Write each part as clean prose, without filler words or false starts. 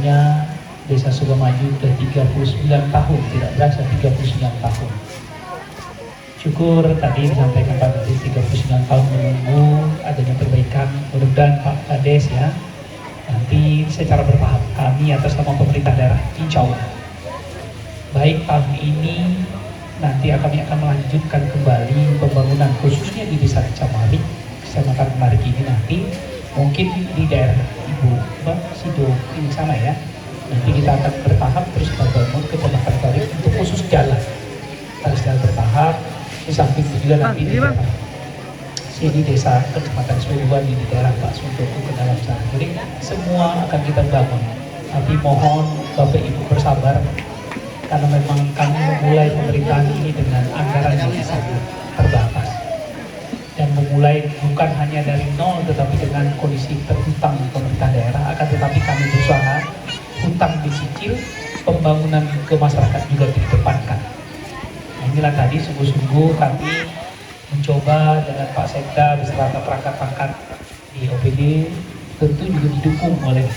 bahwasanya Desa Sukamaju sudah 39 tahun, tidak berasa 39 tahun. Syukur tadi disampaikan Pak Kades 39 tahun menunggu adanya perbaikan. Mudah-mudahan Pak Kades ya, nanti secara bertahap kami atas nama pemerintah daerah insya Allah baik tahun ini nanti kami akan melanjutkan kembali pembangunan khususnya di Desa Camari, Kecamatan Menarik ini nanti mungkin di daerah Ibu Mbak Sido ini sana ya. Nanti kita akan bertahap terus membangun Kecamatan Menarik untuk khusus jalan. Harus jalan bertahap. Di samping itu juga nanti di daerah sini Desa Kecamatan Suliwan di daerah Pak Sundoku ke dalam sana. Jadi semua akan kita bangun. Tapi mohon Bapak Ibu bersabar karena memang kami memulai pemerintahan ini dengan anggaran yang sangat terbatas dan memulai bukan hanya dari nol tetapi dengan kondisi terhutang pemerintah daerah. Akan tetapi kami berusaha hutang dicicil, pembangunan ke masyarakat juga dikedepankan. Inilah tadi sungguh-sungguh kami mencoba dengan Pak Sekda beserta perangkat pangkat di OPD, tentu juga didukung oleh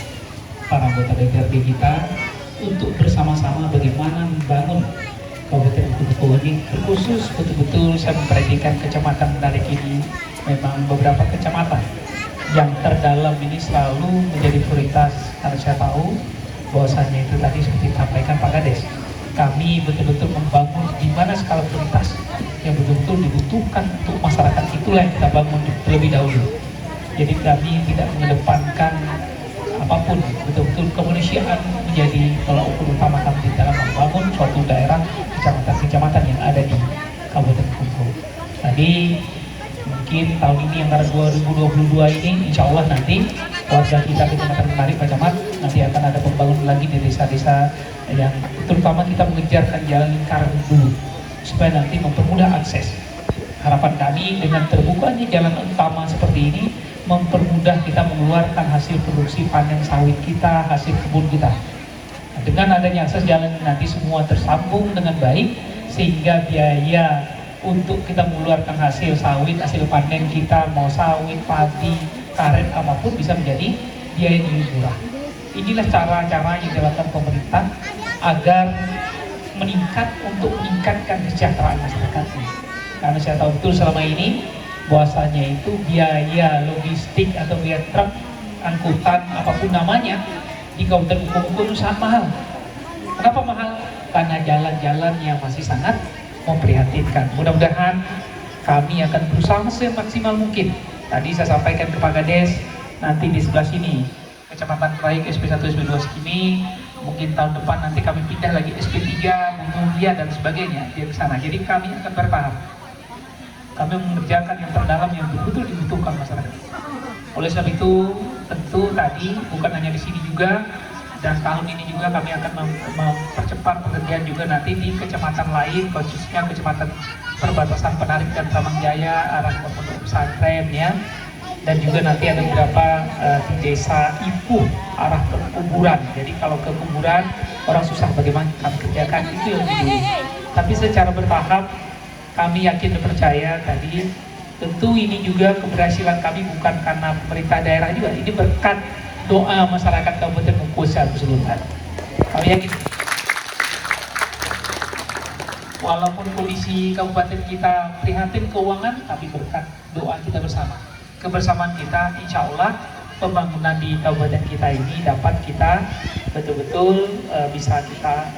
para anggota DPRD kita untuk bersama-sama bagaimana membangun Kabupaten Kubu ini. Terkhusus betul-betul saya memperhatikan Kecamatan Menarik ini, memang beberapa kecamatan yang terdalam ini selalu menjadi prioritas karena saya tahu bahwasannya itu tadi seperti disampaikan Pak Kades. Kami betul-betul membangun di mana skala prioritas yang betul-betul dibutuhkan untuk masyarakat, itulah yang kita bangun terlebih dahulu. Jadi kami tidak mengedepankan apapun, betul-betul kemanusiaan menjadi tolak ukur utama kami di dalam membangun suatu daerah, kecamatan-kecamatan yang ada di Kabupaten Kubu. Tadi mungkin tahun ini yang 2022 ini insya Allah nanti warga kita Kecamatan Menarik Pak Camat nanti akan ada pembangunan lagi di desa-desa yang terutama kita mengejarkan jalan lingkaran dulu supaya nanti mempermudah akses. Harapan kami dengan terbukanya jalan utama seperti ini mempermudah kita mengeluarkan hasil produksi panen sawit kita, hasil kebun kita. Nah, dengan adanya akses jalan nanti semua tersambung dengan baik sehingga biaya untuk kita mengeluarkan hasil sawit, hasil panen kita mau sawit, padi, karet apapun bisa menjadi biaya yang lebih murah. Inilah cara-cara yang dilakukan pemerintah agar untuk meningkatkan kesejahteraan masyarakat. Karena saya tahu betul selama ini bahwasanya itu biaya logistik atau biaya truk, angkutan apapun namanya di Kabupaten Kubu itu sangat mahal. Kenapa mahal? Karena jalan-jalan yang masih sangat memprihatinkan. Mudah-mudahan kami akan berusaha semaksimal mungkin. Tadi saya sampaikan ke Pak Kades, nanti di sebelah sini Kecamatan Baik SP1, SP2 segini, mungkin tahun depan nanti kami pindah lagi SP3, Mulia dan sebagainya di sana. Jadi kami akan bertahap. Kami mengerjakan yang terdalam yang betul-betul dibutuhkan masyarakat. Oleh sebab itu, tentu tadi bukan hanya di sini juga, dan tahun ini juga kami akan mempercepat pekerjaan juga nanti di kecamatan lain, khususnya kecamatan perbatasan Penarik dan Taman Jaya, arah ke Pondok Pesantren ya. Dan juga nanti ada beberapa di desa Ipuh, arah ke kuburan. Jadi kalau ke kuburan, orang susah bagaimana kami kerjakan, itu yang dulu. Tapi secara bertahap, kami yakin dan percaya tadi, tentu ini juga keberhasilan kami bukan karena pemerintah daerah juga, ini berkat doa masyarakat Kabupaten Bengkulu secara keseluruhan. Kami yakin, walaupun kondisi kabupaten kita prihatin keuangan, tapi berkat doa kita bersama, kebersamaan kita, insya Allah pembangunan di kabupaten kita ini dapat kita betul-betul bisa kita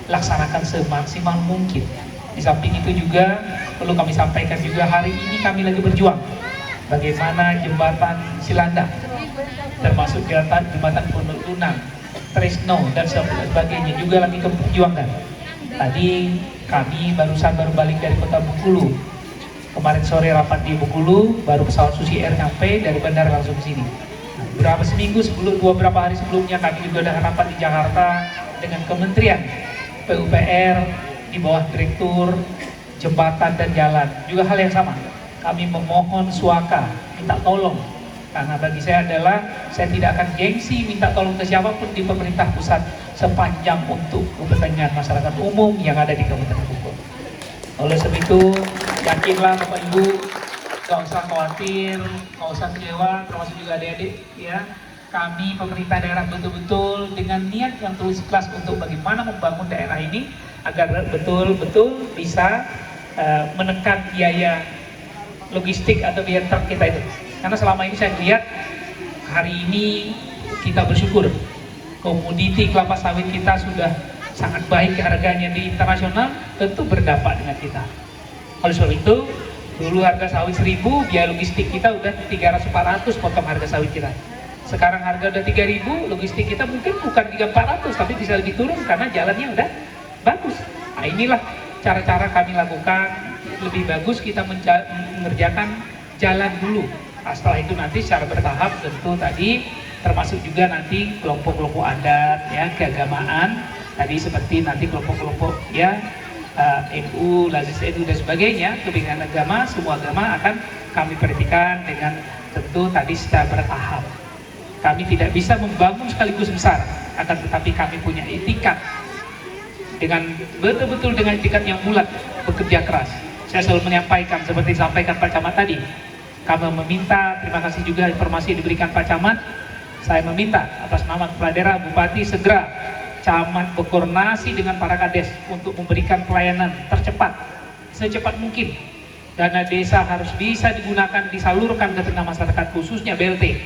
laksanakan semaksimal mungkin. Di samping itu juga perlu kami sampaikan juga hari ini kami lagi berjuang bagaimana jembatan Cilandak, termasuk jembatan Pondok Lunang, Tresno dan sebagainya juga lagi diperjuangkan. Tadi kami baru balik dari kota Bengkulu. Kemarin sore rapat di Bengkulu, baru pesawat Susi Air sampai dari bandara langsung ke sini. Beberapa hari sebelumnya kami juga ada rapat di Jakarta dengan Kementerian PUPR di bawah Direktur Jembatan dan Jalan. Juga hal yang sama, kami memohon suaka, minta tolong. Karena bagi saya adalah, saya tidak akan gengsi minta tolong ke siapapun di pemerintah pusat sepanjang untuk kepentingan masyarakat umum yang ada di Kabupaten Bogor. Oleh sebab itu, yakinlah Bapak Ibu, gak usah khawatir, gak usah kecewa, termasuk juga adik-adik ya. kami pemerintah daerah betul-betul dengan niat yang tulus ikhlas untuk bagaimana membangun daerah ini agar betul-betul bisa menekan biaya logistik atau biaya truk kita itu. Karena selama ini saya lihat hari ini kita bersyukur komoditi kelapa sawit kita sudah sangat baik harganya di internasional, tentu berdampak dengan kita. Oleh sebab itu, dulu harga sawit 1000, biaya logistik kita udah 300-400 potong harga sawit kita. Sekarang harga udah 3000, logistik kita mungkin bukan 300-400 tapi bisa lebih turun karena jalannya udah bagus. Nah, inilah cara-cara kami lakukan. Lebih bagus kita mengerjakan jalan dulu. Nah, setelah itu nanti secara bertahap tentu tadi termasuk juga nanti kelompok-kelompok adat ya, keagamaan tadi seperti nanti kelompok-kelompok ya NU, Lazis NU dan sebagainya, kebijakan agama, semua agama akan kami perhatikan dengan tentu tadi secara bertahap. Kami tidak bisa membangun sekaligus besar, akan tetapi kami punya etikat dengan betul-betul dengan etikat yang bulat, bekerja keras. Saya selalu menyampaikan seperti disampaikan Pak Camat tadi. Kami meminta, terima kasih juga informasi yang diberikan Pak Camat. Saya meminta atas nama Kepala Daerah, Bupati segera Camat berkoordinasi dengan para kades untuk memberikan pelayanan tercepat, secepat mungkin. Dana desa harus bisa digunakan, disalurkan ke tengah masyarakat khususnya BLT.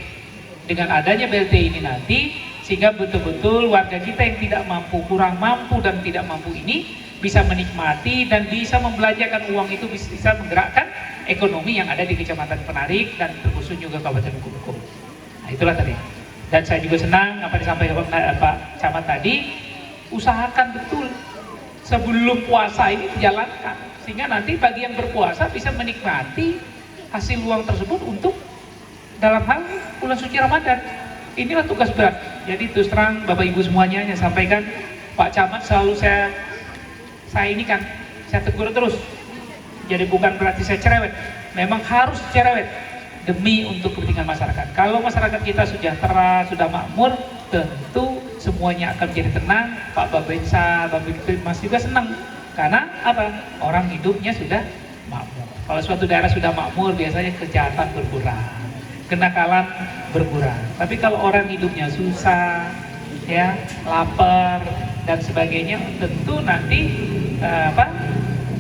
Dengan adanya BLT ini nanti, sehingga betul-betul warga kita yang tidak mampu, kurang mampu dan tidak mampu ini bisa menikmati dan bisa membelanjakan uang itu, bisa menggerakkan ekonomi yang ada di Kecamatan Penarik dan terkhusus juga Kabupaten Kukubu. Nah, itulah tadi. Dan saya juga senang apa disampaikan Pak Camat tadi, usahakan betul sebelum puasa ini dijalankan, sehingga nanti bagi yang berpuasa bisa menikmati hasil uang tersebut untuk dalam hal bulan suci Ramadan. Inilah tugas berat. Jadi terus terang Bapak Ibu semuanya yang sampaikan, Pak Camat selalu saya ini kan saya tegur terus. Jadi bukan berarti saya cerewet, memang harus cerewet demi untuk kepentingan masyarakat. Kalau masyarakat kita sejahtera, sudah makmur, tentu semuanya akan menjadi tenang. Pak Babinsa, Mas juga senang. Karena apa? Orang hidupnya sudah makmur. Kalau suatu daerah sudah makmur, biasanya kejahatan berkurang, kenakalan berkurang. Tapi kalau orang hidupnya susah, ya, lapar dan sebagainya, tentu nanti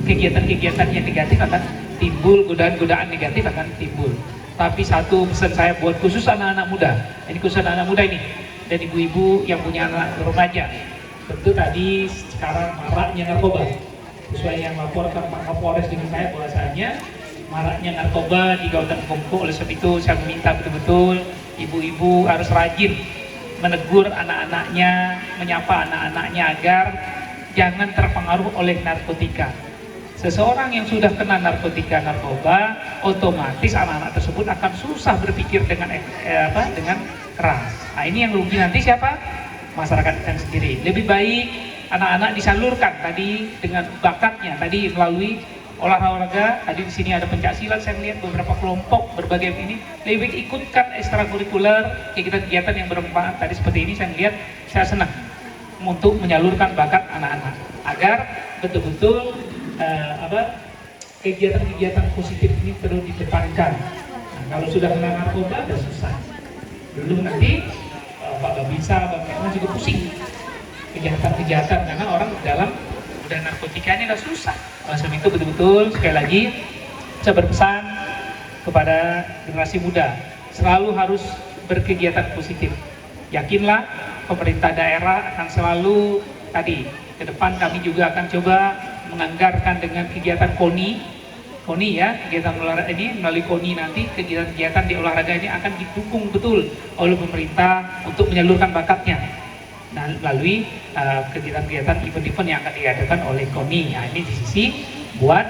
kegiatan-kegiatan yang negatif akan timbul, godaan-godaan negatif akan timbul. Tapi satu pesan saya buat khusus anak-anak muda, ini khusus anak-anak muda ini dan ibu-ibu yang punya anak remaja, tentu tadi sekarang maraknya narkoba. Sesuai yang laporkan Pak Kapolres dengan saya bahwasanya maraknya narkoba di Kabupaten Kukubu. Oleh sebab itu saya meminta betul-betul ibu-ibu harus rajin menegur anak-anaknya, menyapa anak-anaknya agar jangan terpengaruh oleh narkotika. Seseorang yang sudah kena narkoba, otomatis anak-anak tersebut akan susah berpikir dengan keras. Nah, ini yang rugi nanti siapa? Masyarakat kita sendiri. Lebih baik anak-anak disalurkan tadi dengan bakatnya tadi melalui olahraga. Tadi di sini ada pencaksilat, saya melihat beberapa kelompok berbagai ini. Lebih baik ikutkan ekstrakurikuler, kegiatan-kegiatan yang bermanfaat tadi seperti ini. Saya melihat, saya senang untuk menyalurkan bakat anak-anak agar betul-betul kegiatan-kegiatan positif ini perlu dikedepankan. Nah, kalau sudah kena narkoba sudah susah. Dulu nanti Pak Babinsa, Pak Kemen juga pusing kejahatan-kejahatan karena orang dalam udah narkotikanya udah susah. Oleh sebab itu betul-betul sekali lagi saya berpesan kepada generasi muda selalu harus berkegiatan positif. Yakinlah pemerintah daerah akan selalu tadi ke depan kami juga akan coba menganggarkan dengan kegiatan KONI ya, kegiatan olahraga ini melalui KONI nanti kegiatan-kegiatan di olahraga ini akan didukung betul oleh pemerintah untuk menyalurkan bakatnya dan melalui kegiatan-kegiatan event-event yang akan diadakan oleh KONI. Nah, ini di sisi buat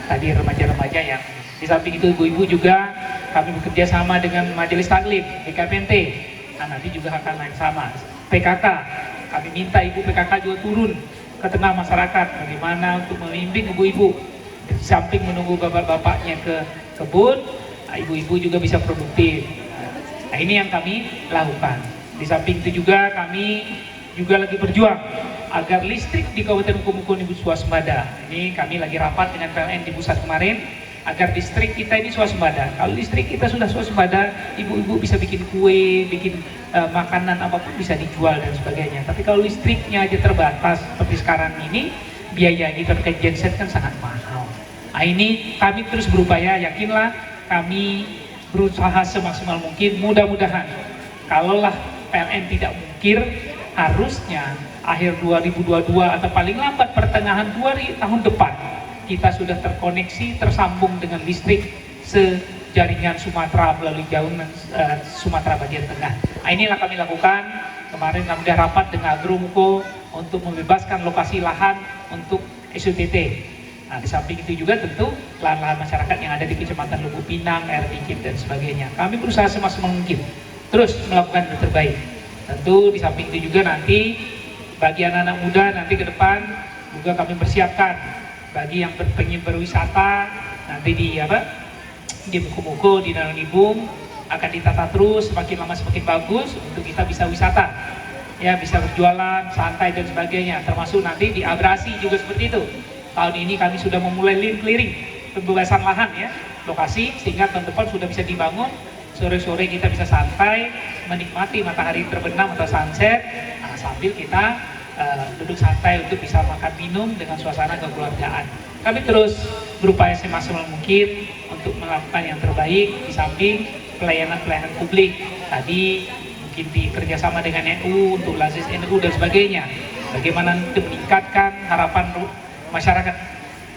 tadi remaja-remaja yang di samping itu ibu-ibu juga kami bekerja sama dengan Majelis Taklim BKPNT. Nah, nanti juga akan lain sama PKK. Kami minta ibu PKK juga turun ke tengah masyarakat, bagaimana untuk membimbing ibu-ibu di samping menunggu bapak-bapaknya ke kebun, ibu-ibu juga bisa produktif. Nah, ini yang kami lakukan. Di samping itu juga kami juga lagi berjuang agar listrik di Kabupaten Kukubu ini swasembada. Ini kami lagi rapat dengan PLN di pusat kemarin. agar listrik kita ini swasembada. Kalau listrik kita sudah swasembada, ibu-ibu bisa bikin kue, bikin makanan apapun bisa dijual dan sebagainya. Tapi kalau listriknya aja terbatas seperti sekarang ini, biayanya terkait genset kan sangat mahal. Nah, ini kami terus berupaya, yakinlah kami berusaha semaksimal mungkin. Mudah-mudahan kalaulah PLN tidak mungkir, harusnya akhir 2022 atau paling lambat pertengahan tahun depan kita sudah terkoneksi, tersambung dengan listrik sejaringan Sumatera melalui jauhan Sumatera bagian tengah. Nah, inilah kami lakukan. Kemarin kami sudah rapat dengan Agrumko untuk membebaskan lokasi lahan untuk SUTT. Nah, di samping itu juga tentu lahan-lahan masyarakat yang ada di Kecamatan Lubu Pinang, Air Dikit dan sebagainya. Kami berusaha semaksimal mungkin terus melakukan yang terbaik. Tentu di samping itu juga nanti bagi anak-anak muda nanti ke depan juga kami persiapkan bagi yang ingin berwisata nanti di Muko-Muko, di Danau Nibung akan ditata terus semakin lama semakin bagus untuk kita bisa wisata, ya bisa berjualan santai dan sebagainya. Termasuk nanti di Abrasi juga seperti itu. Tahun ini kami sudah memulai lane clearing, pembebasan lahan ya lokasi, sehingga tahun depan sudah bisa dibangun. Sore-sore kita bisa santai menikmati matahari terbenam atau sunset, nah, sambil kita duduk santai untuk bisa makan minum dengan suasana kekeluargaan. Kami terus berupaya semaksimal mungkin untuk melakukan yang terbaik di samping pelayanan-pelayanan publik. Tadi mungkin dikerjasama dengan NU untuk lazis NU dan sebagainya. Bagaimana untuk meningkatkan harapan masyarakat,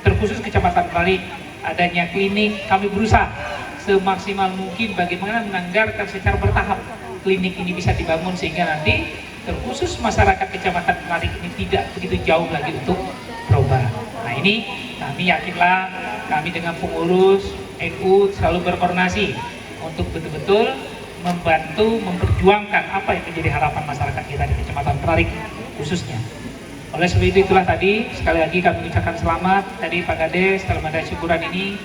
terkhusus Kecamatan Balik, adanya klinik. Kami berusaha semaksimal mungkin bagaimana menganggarkan secara bertahap klinik ini bisa dibangun sehingga nanti terkhusus masyarakat Kecamatan Balik ini tidak begitu jauh lagi untuk berobat. Nah, ini kami yakinlah kami dengan pengurus NU selalu berkoordinasi untuk betul-betul membantu memperjuangkan apa yang menjadi harapan masyarakat kita di Kecamatan Balik khususnya. Oleh sebab itu itulah tadi sekali lagi kami ucapkan selamat tadi Pak Kades dalam ada syukuran ini.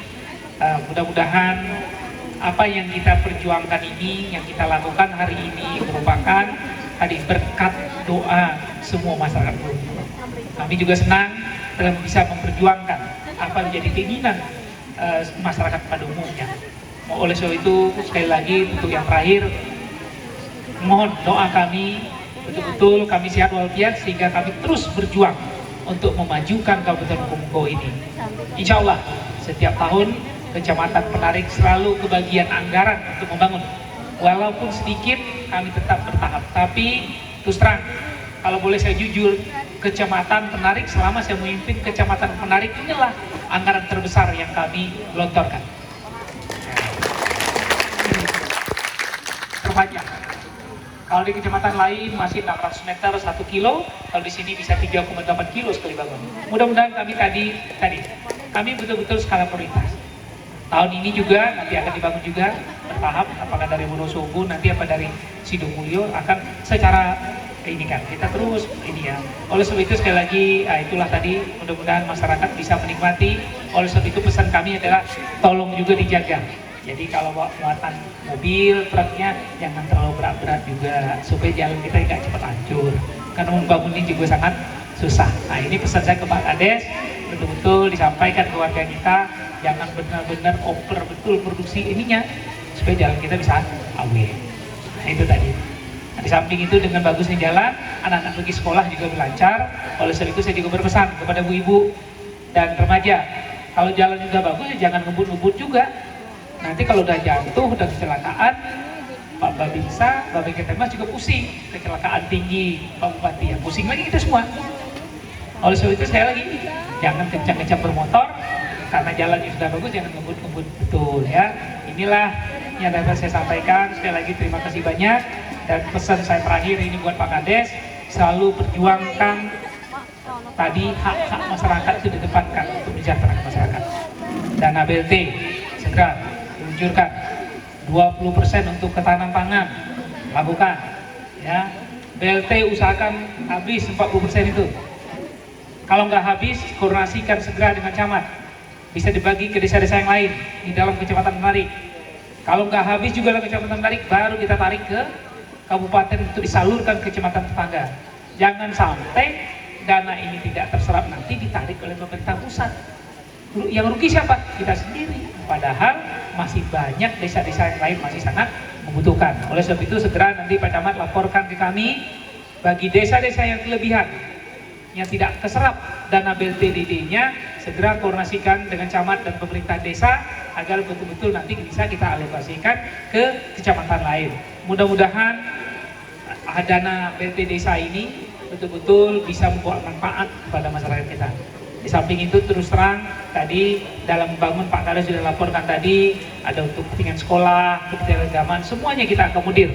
Mudah-mudahan apa yang kita perjuangkan ini, yang kita lakukan hari ini merupakan tadi berkat doa semua masyarakat Lubu. Kami juga senang dalam bisa memperjuangkan apa menjadi keinginan masyarakat pada umumnya. Oleh sebab itu sekali lagi untuk yang terakhir mohon doa kami betul-betul kami sehat walafiat sehingga kami terus berjuang untuk memajukan Kabupaten Muko-Muko ini. Insya Allah setiap tahun Kecamatan Penarik selalu kebagian anggaran untuk membangun. Walaupun sedikit kami tetap bertahap. Tapi terus terang, kalau boleh saya jujur, Kecamatan Penarik selama saya memimpin Kecamatan Penarik inilah anggaran terbesar yang kami gelontorkan. Terbanyak. Kalau di kecamatan lain masih 600 meter 1 kilo, kalau di sini bisa 3,8 kilo sekali bangun. Mudah-mudahan kami kami betul-betul skala prioritas. Tahun ini juga nanti akan dibangun juga bertahap, apakah dari Wonosobo nanti apa dari Sidomulyo akan secara ini kan kita terus ini ya. Oleh sebab itu sekali lagi itulah tadi mudah-mudahan masyarakat bisa menikmati. Oleh sebab itu pesan kami adalah tolong juga dijaga. Jadi kalau muatan mobil, truknya jangan terlalu berat-berat juga supaya jalan kita tidak cepat hancur. Karena membangun ini juga sangat susah. Nah ini pesan saya ke Pak Kades, betul-betul disampaikan ke warga kita, jangan benar-benar over betul produksi ininya supaya jalan kita bisa awet. Nah itu tadi. Nah, di samping itu dengan bagusnya jalan, anak-anak pergi sekolah juga lebih lancar. Oleh sebab itu saya juga berpesan kepada ibu-ibu dan remaja, kalau jalan juga bagus ya jangan ngebut-ngebut juga. Nanti kalau udah jatuh, udah kecelakaan, Pak Babinsa, Babin Ketemas juga pusing, kecelakaan tinggi, Pak Bupati ya pusing lagi kita semua. Oleh sebab itu sekali lagi, jangan kencang-kencang bermotor, karena jalannya sudah bagus, jangan ngebut-ngebut betul ya. Inilah yang dapat saya sampaikan. Sekali lagi terima kasih banyak. Dan pesan saya terakhir ini buat Pak Kades, selalu perjuangkan tadi hak-hak masyarakat itu didepankan untuk mensejahterakan masyarakat. Dana BLT segera diluncurkan, 20% untuk ketahanan pangan lakukan ya. BLT usahakan habis 40% itu. Kalau nggak habis, koordinasikan segera dengan camat, bisa dibagi ke desa-desa yang lain di dalam Kecamatan Penarik. Kalau nggak habis juga dalam Kecamatan Penarik, baru kita tarik ke kabupaten untuk disalurkan ke kecamatan tetangga. Jangan sampai dana ini tidak terserap nanti ditarik oleh pemerintah pusat. Yang rugi siapa? Kita sendiri. Padahal masih banyak desa-desa yang lain masih sangat membutuhkan. Oleh sebab itu segera nanti Pak Camat laporkan ke kami bagi desa-desa yang kelebihan, yang tidak keserap dana BLTDD-nya, segera koordinasikan dengan camat dan pemerintah desa agar betul-betul nanti bisa kita alokasikan ke kecamatan lain. Mudah-mudahan dana BLT desa ini betul-betul bisa membawa manfaat kepada masyarakat kita. Di samping itu terus terang tadi dalam membangun Pak Kades sudah laporkan tadi ada untuk kepentingan sekolah, kepentingan agama, semuanya kita akomodir.